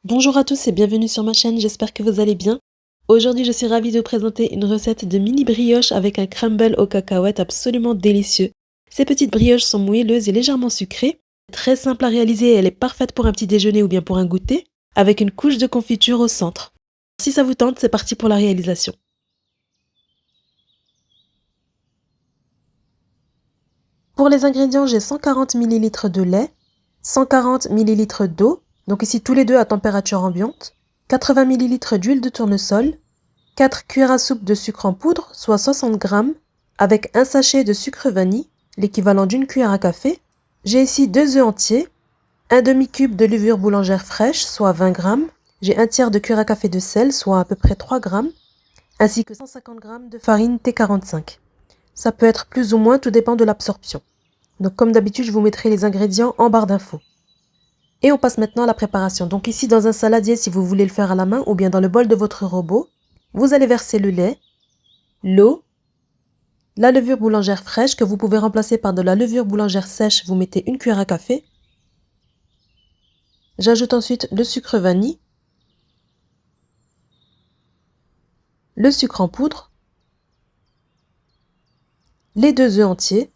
Bonjour à tous et bienvenue sur ma chaîne, j'espère que vous allez bien. Aujourd'hui, je suis ravie de vous présenter une recette de mini brioche avec un crumble aux cacahuètes absolument délicieux. Ces petites brioches sont moelleuses et légèrement sucrées. Très simple à réaliser et elle est parfaite pour un petit déjeuner ou bien pour un goûter, avec une couche de confiture au centre. Si ça vous tente, c'est parti pour la réalisation. Pour les ingrédients, j'ai 140 ml de lait, 140 ml d'eau, donc ici tous les deux à température ambiante, 80 ml d'huile de tournesol, 4 cuillères à soupe de sucre en poudre, soit 60 g, avec un sachet de sucre vanille, l'équivalent d'une cuillère à café. J'ai ici 2 œufs entiers, un demi-cube de levure boulangère fraîche, soit 20 g. J'ai un tiers de cuillère à café de sel, soit à peu près 3 g, ainsi que 150 g de farine T45. Ça peut être plus ou moins, tout dépend de l'absorption. Donc comme d'habitude, je vous mettrai les ingrédients en barre d'infos. Et on passe maintenant à la préparation. Donc ici dans un saladier si vous voulez le faire à la main ou bien dans le bol de votre robot, vous allez verser le lait, l'eau, la levure boulangère fraîche que vous pouvez remplacer par de la levure boulangère sèche, vous mettez une cuillère à café. J'ajoute ensuite le sucre vanille, le sucre en poudre, les 2 œufs entiers,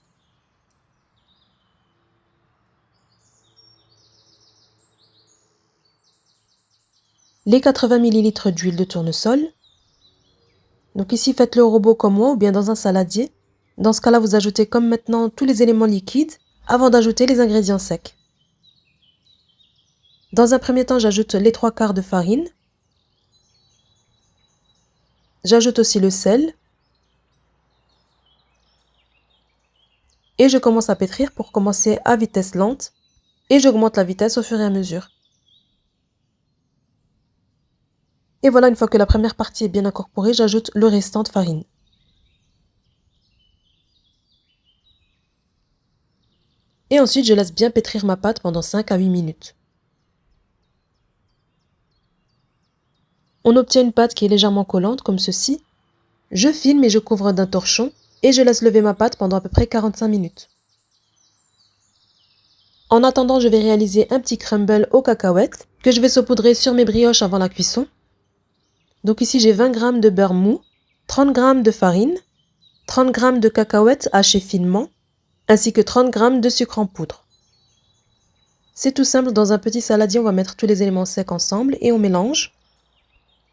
les 80 ml d'huile de tournesol. Donc ici faites-le au robot comme moi ou bien dans un saladier. Dans ce cas-là, vous ajoutez comme maintenant tous les éléments liquides avant d'ajouter les ingrédients secs. Dans un premier temps, j'ajoute les 3/4 de farine. J'ajoute aussi le sel. Et je commence à pétrir pour commencer à vitesse lente. Et j'augmente la vitesse au fur et à mesure. Et voilà, une fois que la première partie est bien incorporée, j'ajoute le restant de farine. Et ensuite, je laisse bien pétrir ma pâte pendant 5 à 8 minutes. On obtient une pâte qui est légèrement collante, comme ceci. Je filme et je couvre d'un torchon et je laisse lever ma pâte pendant à peu près 45 minutes. En attendant, je vais réaliser un petit crumble aux cacahuètes que je vais saupoudrer sur mes brioches avant la cuisson. Donc ici, j'ai 20 g de beurre mou, 30 g de farine, 30 g de cacahuètes hachées finement, ainsi que 30 g de sucre en poudre. C'est tout simple, dans un petit saladier, on va mettre tous les éléments secs ensemble et on mélange.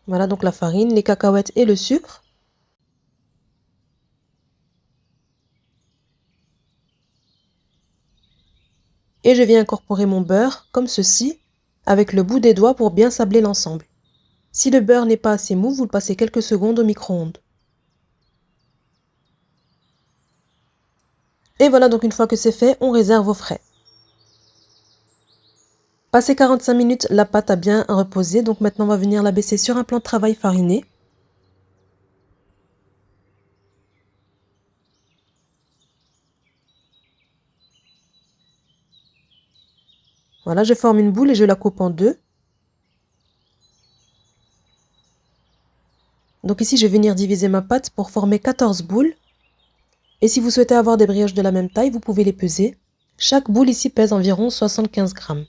Voilà donc la farine, les cacahuètes et le sucre. Et je viens incorporer mon beurre, comme ceci, avec le bout des doigts pour bien sabler l'ensemble. Si le beurre n'est pas assez mou, vous le passez quelques secondes au micro-ondes. Et voilà, donc une fois que c'est fait, on réserve au frais. Passé 45 minutes, la pâte a bien reposé, donc maintenant on va venir la baisser sur un plan de travail fariné. Voilà, je forme une boule et je la coupe en deux. Donc ici, je vais venir diviser ma pâte pour former 14 boules. Et si vous souhaitez avoir des brioches de la même taille, vous pouvez les peser. Chaque boule ici pèse environ 75 grammes.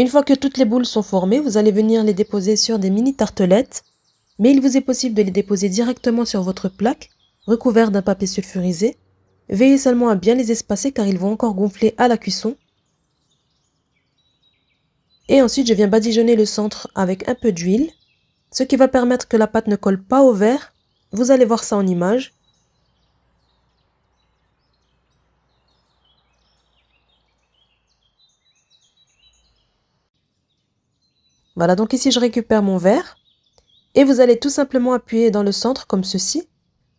Une fois que toutes les boules sont formées, vous allez venir les déposer sur des mini tartelettes. Mais il vous est possible de les déposer directement sur votre plaque, recouvert d'un papier sulfurisé. Veillez seulement à bien les espacer car ils vont encore gonfler à la cuisson. Et ensuite, je viens badigeonner le centre avec un peu d'huile, ce qui va permettre que la pâte ne colle pas au verre. Vous allez voir ça en image. Voilà, donc ici je récupère mon verre. Et vous allez tout simplement appuyer dans le centre comme ceci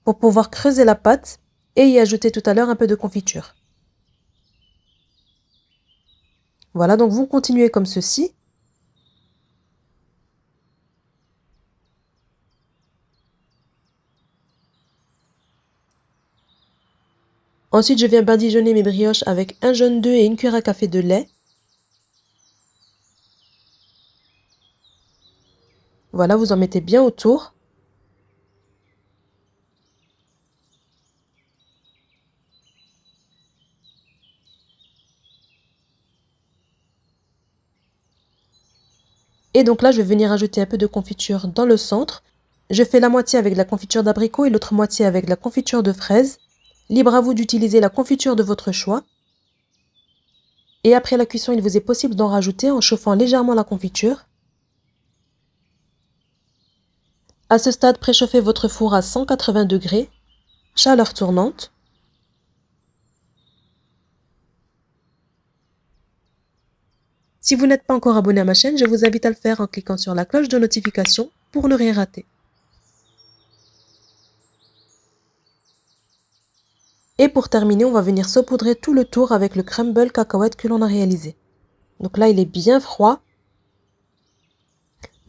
pour pouvoir creuser la pâte et y ajouter tout à l'heure un peu de confiture. Voilà, donc vous continuez comme ceci. Ensuite, je viens badigeonner mes brioches avec un jaune d'œuf et une cuillère à café de lait. Voilà, vous en mettez bien autour. Et donc là, je vais venir ajouter un peu de confiture dans le centre. Je fais la moitié avec de la confiture d'abricot et l'autre moitié avec de la confiture de fraise. Libre à vous d'utiliser la confiture de votre choix. Et après la cuisson, il vous est possible d'en rajouter en chauffant légèrement la confiture. À ce stade, préchauffez votre four à 180 degrés, chaleur tournante. Si vous n'êtes pas encore abonné à ma chaîne, je vous invite à le faire en cliquant sur la cloche de notification pour ne rien rater. Et pour terminer, on va venir saupoudrer tout le tour avec le crumble cacahuète que l'on a réalisé. Donc là, il est bien froid.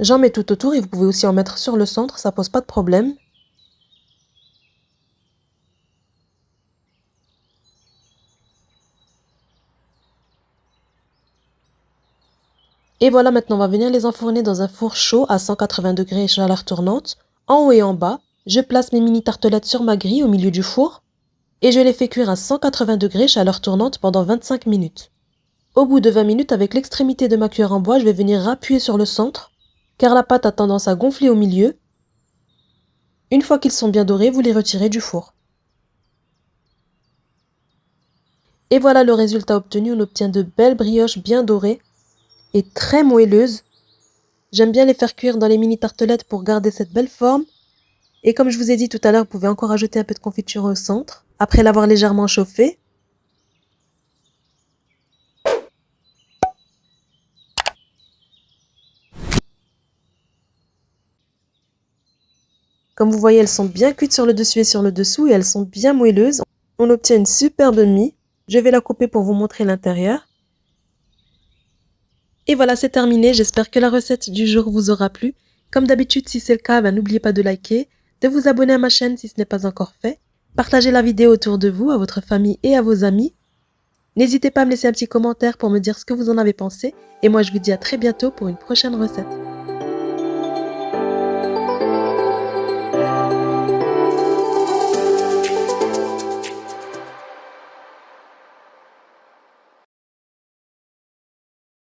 J'en mets tout autour et vous pouvez aussi en mettre sur le centre, ça pose pas de problème. Et voilà, maintenant on va venir les enfourner dans un four chaud à 180 degrés chaleur tournante, en haut et en bas. Je place mes mini tartelettes sur ma grille au milieu du four et je les fais cuire à 180 degrés chaleur tournante pendant 25 minutes. Au bout de 20 minutes, avec l'extrémité de ma cuillère en bois, je vais venir appuyer sur le centre car la pâte a tendance à gonfler au milieu. Une fois qu'ils sont bien dorés, vous les retirez du four. Et voilà le résultat obtenu, on obtient de belles brioches bien dorées et très moelleuses. J'aime bien les faire cuire dans les mini tartelettes pour garder cette belle forme. Et comme je vous ai dit tout à l'heure, vous pouvez encore ajouter un peu de confiture au centre, après l'avoir légèrement chauffé. Comme vous voyez, elles sont bien cuites sur le dessus et sur le dessous et elles sont bien moelleuses. On obtient une superbe mie. Je vais la couper pour vous montrer l'intérieur. Et voilà, c'est terminé. J'espère que la recette du jour vous aura plu. Comme d'habitude, si c'est le cas, n'oubliez pas de liker, de vous abonner à ma chaîne si ce n'est pas encore fait. Partagez la vidéo autour de vous, à votre famille et à vos amis. N'hésitez pas à me laisser un petit commentaire pour me dire ce que vous en avez pensé. Et moi, je vous dis à très bientôt pour une prochaine recette.